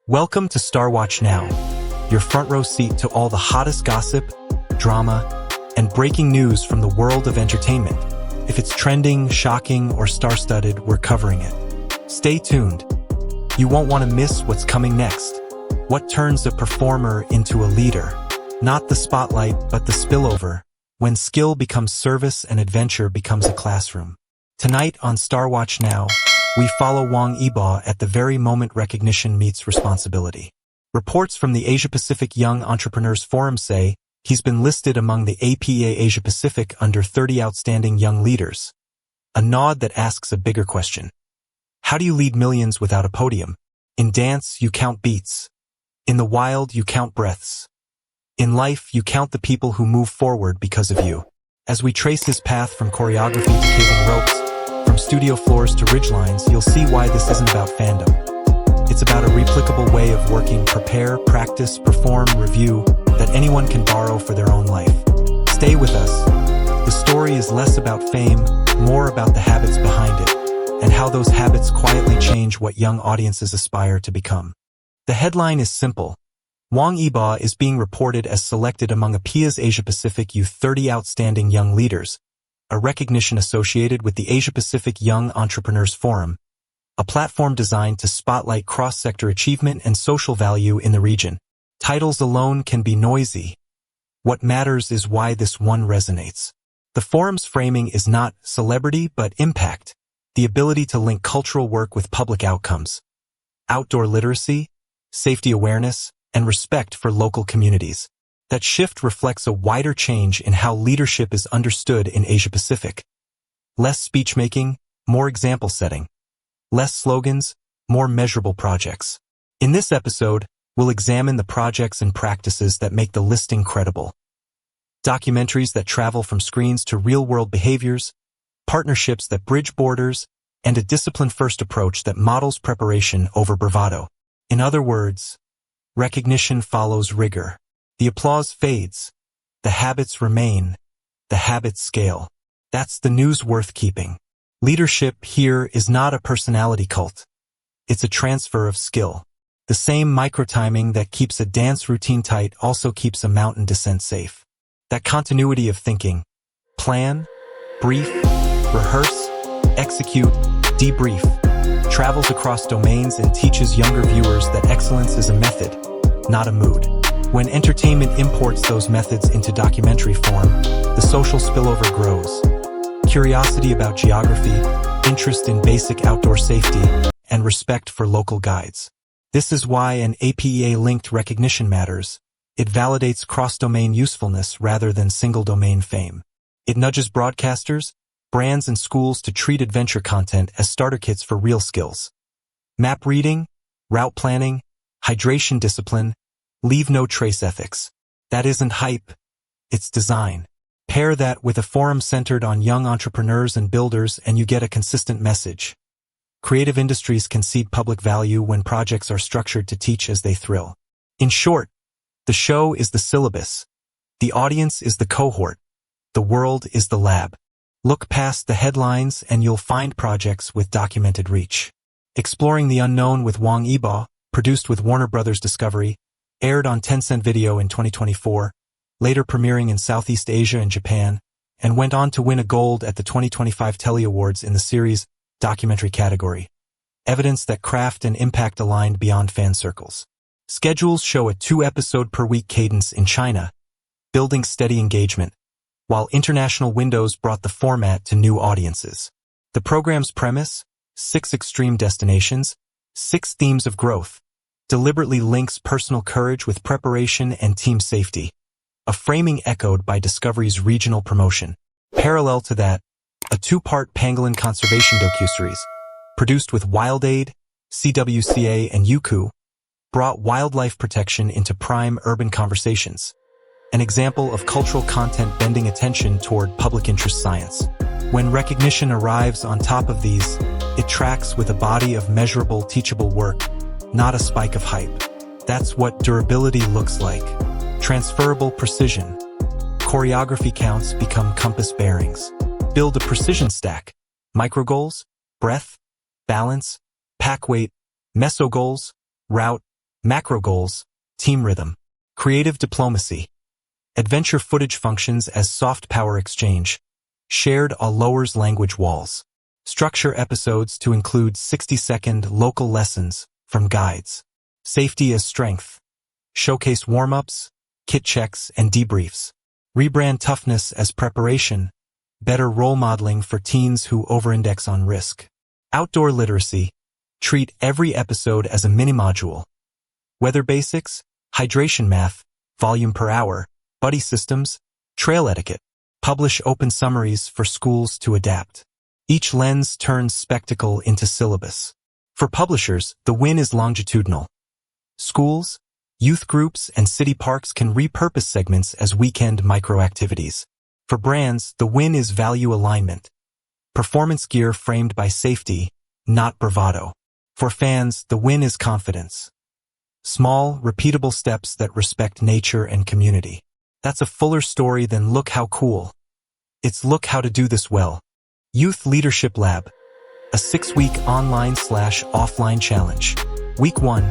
Welcome to StarWatch Now, your front row seat to all the hottest gossip, drama, and breaking news from the world of entertainment. If it's trending, shocking, or star-studded, we're covering it. Stay tuned. You won't want to miss what's coming next. What turns a performer into a leader? Not the spotlight, but the spillover, when skill becomes service and adventure becomes a classroom. Tonight on StarWatch Now, we follow Wong Eba at the very moment recognition meets responsibility. Reports from the Asia-Pacific Young Entrepreneurs Forum say he's been listed among the APEA Asia-Pacific Under-30 Outstanding Young Leaders. A nod that asks a bigger question. How do you lead millions without a podium? In dance, you count beats. In the wild, you count breaths. In life, you count the people who move forward because of you. As we trace his path from choreography to caving ropes, from studio floors to ridgelines, you'll see why this isn't about fandom. It's about a replicable way of working, prepare, practice, perform, review, that anyone can borrow for their own life. Stay with us. The story is less about fame, more about the habits behind it, and how those habits quietly change what young audiences aspire to become. The headline is simple. Wang Yibo is being reported as selected among APEA's Asia-Pacific U30 Outstanding Young Leaders, a recognition associated with the Asia-Pacific Young Entrepreneurs Forum, a platform designed to spotlight cross-sector achievement and social value in the region. Titles alone can be noisy. What matters is why this one resonates. The forum's framing is not celebrity but impact, the ability to link cultural work with public outcomes, outdoor literacy, safety awareness, and respect for local communities. That shift reflects a wider change in how leadership is understood in Asia-Pacific. Less speech-making, more example setting. Less slogans, more measurable projects. In this episode, we'll examine the projects and practices that make the listing credible. Documentaries that travel from screens to real-world behaviors, partnerships that bridge borders, and a discipline-first approach that models preparation over bravado. In other words, recognition follows rigor. The applause fades. The habits remain. The habits scale. That's the news worth keeping. Leadership here is not a personality cult. It's a transfer of skill. The same micro-timing that keeps a dance routine tight also keeps a mountain descent safe. That continuity of thinking. Plan, brief, rehearse, execute, debrief. Travels across domains and teaches younger viewers that excellence is a method, not a mood. When entertainment imports those methods into documentary form, the social spillover grows. Curiosity about geography, interest in basic outdoor safety, and respect for local guides. This is why an APEA-linked recognition matters. It validates cross-domain usefulness rather than single-domain fame. It nudges broadcasters, brands, and schools to treat adventure content as starter kits for real skills. Map reading, route planning, hydration discipline, leave no trace ethics. That isn't hype, it's design. Pair that with a forum centered on young entrepreneurs and builders and you get a consistent message. Creative industries concede public value when projects are structured to teach as they thrill. In short, the show is the syllabus. The audience is the cohort. The world is the lab. Look past the headlines and you'll find projects with documented reach. Exploring the Unknown with Wang Yibo, produced with Warner Bros. Discovery, aired on Tencent Video in 2024, later premiering in Southeast Asia and Japan, and went on to win a gold at the 2025 Telly Awards in the series documentary category. Evidence that craft and impact aligned beyond fan circles. Schedules show a 2-episode-per-week cadence in China, building steady engagement, while international windows brought the format to new audiences. The program's premise, 6 extreme destinations, 6 themes of growth, deliberately links personal courage with preparation and team safety, a framing echoed by Discovery's regional promotion. Parallel to that, a 2-part pangolin conservation docuseries, produced with WildAid, CWCA, and Youku, brought wildlife protection into prime urban conversations, an example of cultural content bending attention toward public interest science. When recognition arrives on top of these, it tracks with a body of measurable, teachable work, not a spike of hype. That's what durability looks like. Transferable precision. Choreography counts become compass bearings. Build a precision stack. Micro goals, breath, balance, pack weight, meso goals, route, Macro goals, team rhythm, creative diplomacy. Adventure footage functions as soft power exchange. Shared lowers language walls. Structure episodes to include 60-second local lessons from guides. Safety as strength. Showcase warm-ups, kit checks, and debriefs. Rebrand toughness as preparation. Better role modeling for teens who over-index on risk. Outdoor literacy. Treat every episode as a mini-module. Weather basics, hydration math, volume per hour, buddy systems, trail etiquette. Publish open summaries for schools to adapt. Each lens turns spectacle into syllabus. For publishers, the win is longitudinal. Schools, youth groups, and city parks can repurpose segments as weekend microactivities. For brands, the win is value alignment. Performance gear framed by safety, not bravado. For fans, the win is confidence. Small, repeatable steps that respect nature and community. That's a fuller story than look how cool. It's look how to do this well. Youth Leadership Lab. A 6-week online/offline challenge. Week 1,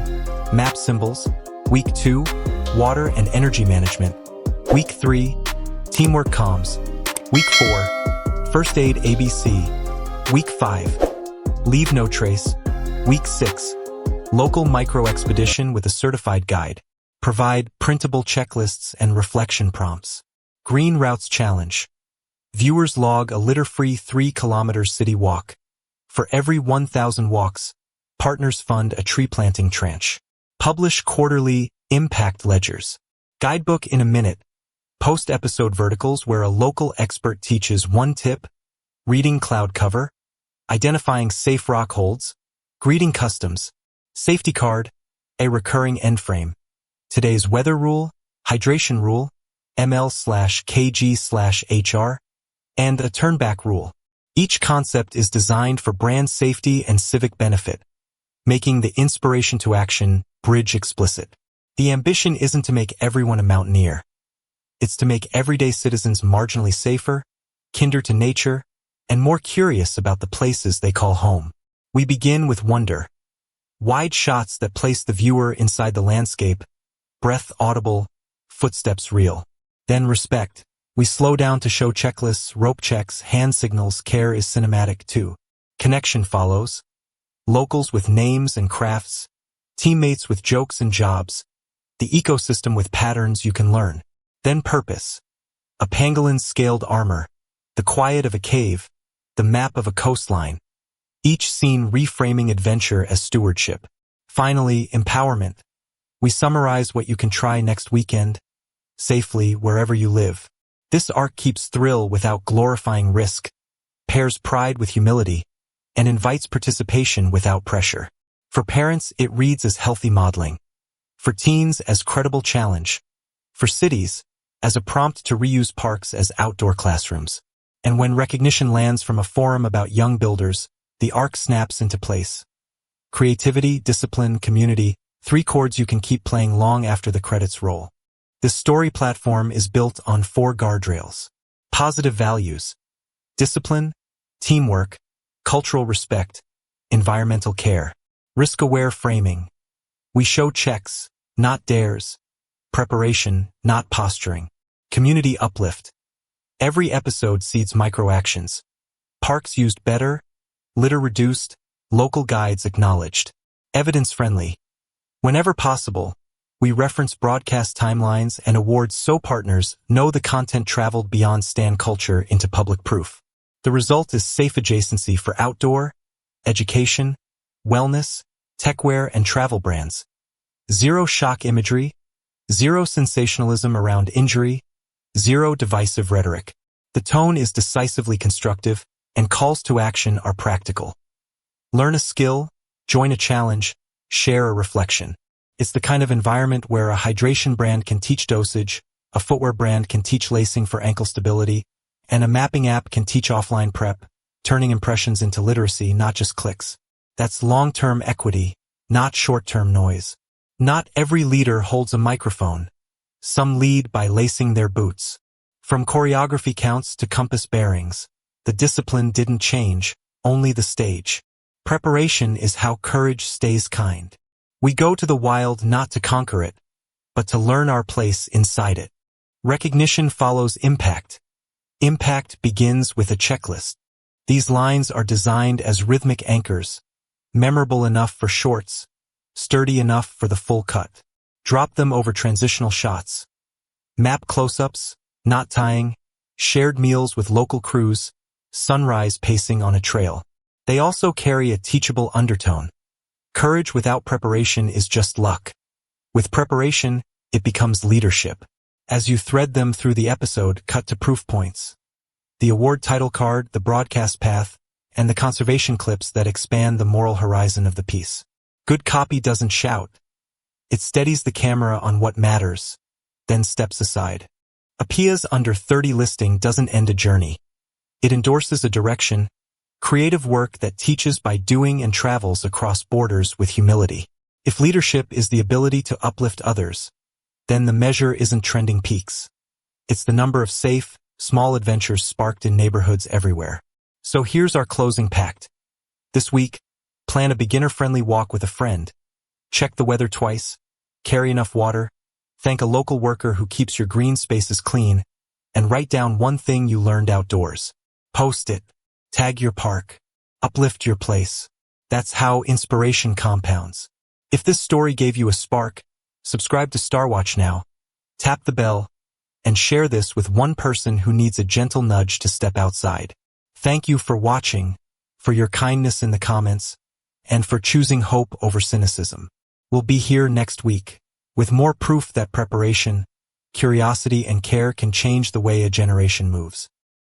map symbols. Week 2, water and energy management. Week 3, teamwork comms. Week 4, first aid ABC. Week 5, leave no trace. Week 6, local micro expedition with a certified guide. Provide printable checklists and reflection prompts. Green Routes Challenge. Viewers log a litter-free 3-kilometer city walk. For every 1,000 walks, partners fund a tree planting tranche. Publish quarterly impact ledgers. Guidebook in a minute. Post-episode verticals where a local expert teaches one tip, reading cloud cover, identifying safe rock holds, greeting customs, safety card, a recurring end frame. Today's weather rule, hydration rule, ML/KG/HR, and a turnback rule. Each concept is designed for brand safety and civic benefit, making the inspiration to action bridge explicit. The ambition isn't to make everyone a mountaineer. It's to make everyday citizens marginally safer, kinder to nature, and more curious about the places they call home. We begin with wonder. Wide shots that place the viewer inside the landscape, breath audible, footsteps real. Then respect. We slow down to show checklists, rope checks, hand signals. Care is cinematic too. Connection follows. Locals with names and crafts, teammates with jokes and jobs, the ecosystem with patterns you can learn. Then purpose. A pangolin's scaled armor, the quiet of a cave, the map of a coastline. Each scene reframing adventure as stewardship. Finally, empowerment. We summarize what you can try next weekend, safely wherever you live. This arc keeps thrill without glorifying risk, pairs pride with humility, and invites participation without pressure. For parents, it reads as healthy modeling. For teens, as credible challenge. For cities, as a prompt to reuse parks as outdoor classrooms. And when recognition lands from a forum about young builders, the arc snaps into place. Creativity, discipline, community, 3 chords you can keep playing long after the credits roll. This story platform is built on 4 guardrails. Positive values. Discipline, teamwork, cultural respect, environmental care. Risk-aware framing. We show checks, not dares. Preparation, not posturing. Community uplift. Every episode seeds micro-actions. Parks used better, litter reduced, local guides acknowledged. Evidence-friendly. Whenever possible, we reference broadcast timelines and awards so partners know the content traveled beyond stand culture into public proof. The result is safe adjacency for outdoor, education, wellness, techwear, and travel brands. Zero shock imagery, zero sensationalism around injury, zero divisive rhetoric. The tone is decisively constructive, and calls to action are practical. Learn a skill, join a challenge, share a reflection. It's the kind of environment where a hydration brand can teach dosage, a footwear brand can teach lacing for ankle stability, and a mapping app can teach offline prep, turning impressions into literacy, not just clicks. That's long-term equity, not short-term noise. Not every leader holds a microphone. Some lead by lacing their boots. From choreography counts to compass bearings, the discipline didn't change, only the stage. Preparation is how courage stays kind. We go to the wild not to conquer it, but to learn our place inside it. Recognition follows impact. Impact begins with a checklist. These lines are designed as rhythmic anchors, memorable enough for shorts, sturdy enough for the full cut. Drop them over transitional shots. Map close-ups, knot tying, shared meals with local crews, sunrise pacing on a trail. They also carry a teachable undertone. Courage without preparation is just luck. With preparation, it becomes leadership. As you thread them through the episode, cut to proof points. The award title card, the broadcast path, and the conservation clips that expand the moral horizon of the piece. Good copy doesn't shout. It steadies the camera on what matters, then steps aside. APEA's Under 30 listing doesn't end a journey. It endorses a direction, creative work that teaches by doing and travels across borders with humility. If leadership is the ability to uplift others, then the measure isn't trending peaks. It's the number of safe, small adventures sparked in neighborhoods everywhere. So here's our closing pact. This week, plan a beginner-friendly walk with a friend. Check the weather twice, carry enough water, thank a local worker who keeps your green spaces clean, and write down one thing you learned outdoors. Post it, tag your park, uplift your place. That's how inspiration compounds. If this story gave you a spark, subscribe to StarWatch Now, tap the bell, and share this with one person who needs a gentle nudge to step outside. Thank you for watching, for your kindness in the comments, and for choosing hope over cynicism. We'll be here next week, with more proof that preparation, curiosity, and care can change the way a generation moves.